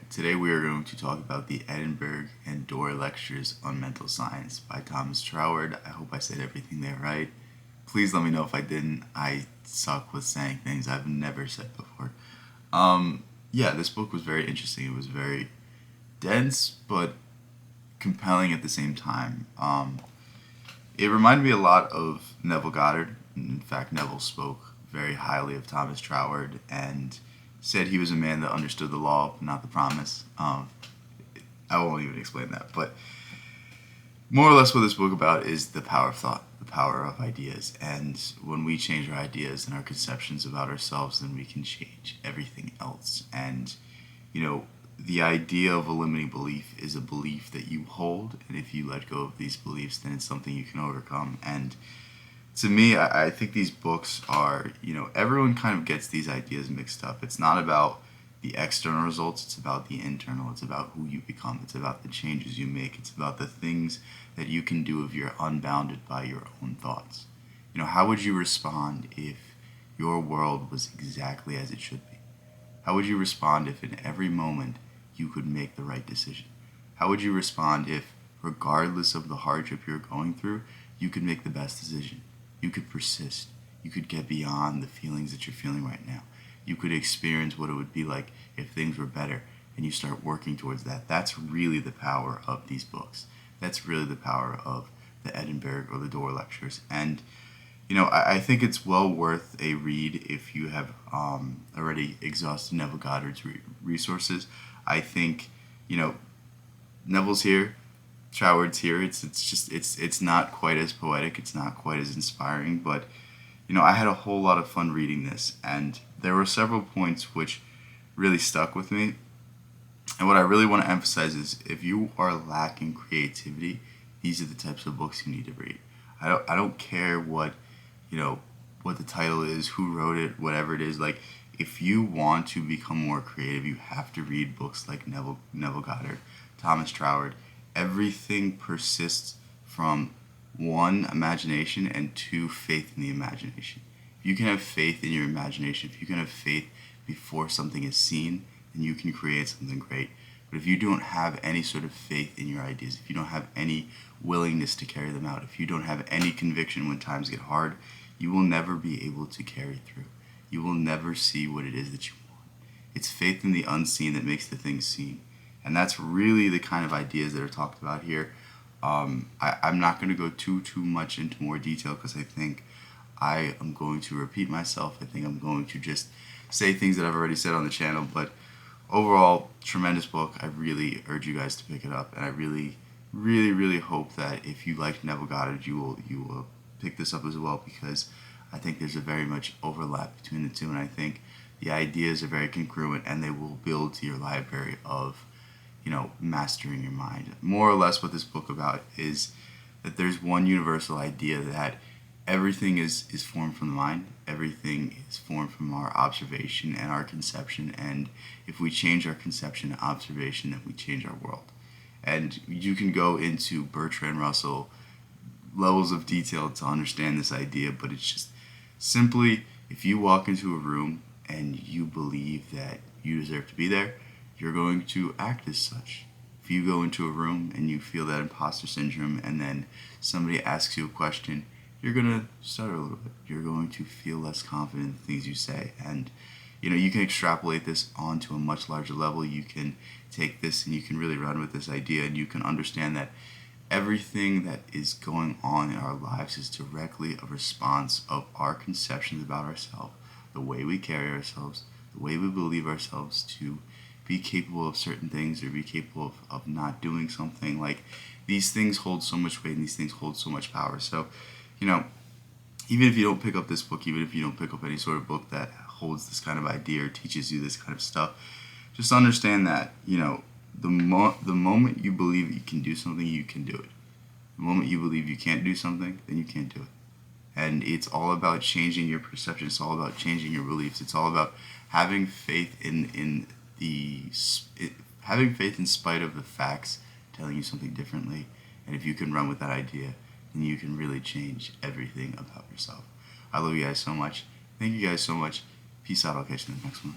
Today we are going to talk about the Edinburgh and Dore lectures on mental science by Thomas Troward. I hope I said everything there right. Please let me know if I didn't. I suck with saying things I've never said before. This book was very interesting. It was very dense, but compelling at the same time. It reminded me a lot of Neville Goddard. In fact, Neville spoke very highly of Thomas Troward and said he was a man that understood the law, but not the promise. I won't even explain that. But more or less what this book about is the power of thought, the power of ideas. And when we change our ideas and our conceptions about ourselves, then we can change everything else. And, the idea of a limiting belief is a belief that you hold. And if you let go of these beliefs, then it's something you can overcome. And to me, I think these books are, everyone kind of gets these ideas mixed up. It's not about the external results, it's about the internal. It's about who you become. It's about the changes you make. It's about the things that you can do if you're unbounded by your own thoughts. How would you respond if your world was exactly as it should be? How would you respond if in every moment you could make the right decision? How would you respond if, regardless of the hardship you're going through, you could make the best decision? You could persist. You could get beyond the feelings that you're feeling right now. You could experience what it would be like if things were better, and you start working towards that. That's really the power of these books. That's really the power of the Edinburgh or the Dore lectures. And, I think it's well worth a read if you have already exhausted Neville Goddard's resources. I think, Neville's here, Troward's here. It's not quite as poetic. It's not quite as inspiring, but I had a whole lot of fun reading this, and there were several points which really stuck with me. And what I really want to emphasize is if you are lacking creativity, these are the types of books you need to read. I don't care what the title is, who wrote it, whatever it is. Like, if you want to become more creative, you have to read books like Neville Goddard, Thomas Troward. Everything persists from one, imagination, and two, faith in the imagination. If you can have faith in your imagination, if you can have faith before something is seen, then you can create something great. But if you don't have any sort of faith in your ideas, if you don't have any willingness to carry them out, if you don't have any conviction when times get hard, you will never be able to carry through. You will never see what it is that you want. It's faith in the unseen that makes the things seen. And that's really the kind of ideas that are talked about here. I'm not going to go too much into more detail because I think I am going to repeat myself. I think I'm going to just say things that I've already said on the channel. But overall, tremendous book. I really urge you guys to pick it up. And I really, really, really hope that if you like Neville Goddard, you will pick this up as well, because I think there's a very much overlap between the two. And I think the ideas are very congruent, and they will build to your library of mastering your mind. More or less what this book about is that there's one universal idea that everything is formed from the mind. Everything is formed from our observation and our conception. And if we change our conception and observation, then we change our world. And you can go into Bertrand Russell levels of detail to understand this idea, but it's just simply, if you walk into a room and you believe that you deserve to be there, you're going to act as such. If you go into a room and you feel that imposter syndrome and then somebody asks you a question, you're going to stutter a little bit. You're going to feel less confident in the things you say. And, you can extrapolate this onto a much larger level. You can take this and you can really run with this idea, and you can understand that everything that is going on in our lives is directly a response of our conceptions about ourselves, the way we carry ourselves, the way we believe ourselves to be capable of certain things or be capable of not doing something. Like, these things hold so much weight and these things hold so much power. So, even if you don't pick up this book, even if you don't pick up any sort of book that holds this kind of idea or teaches you this kind of stuff, just understand that, the moment you believe that you can do something, you can do it. The moment you believe you can't do something, then you can't do it. And it's all about changing your perception. It's all about changing your beliefs. It's all about having faith having faith in spite of the facts telling you something differently. And if you can run with that idea, then you can really change everything about yourself. I love you guys so much. Thank you guys so much. Peace out. I'll catch you in the next one.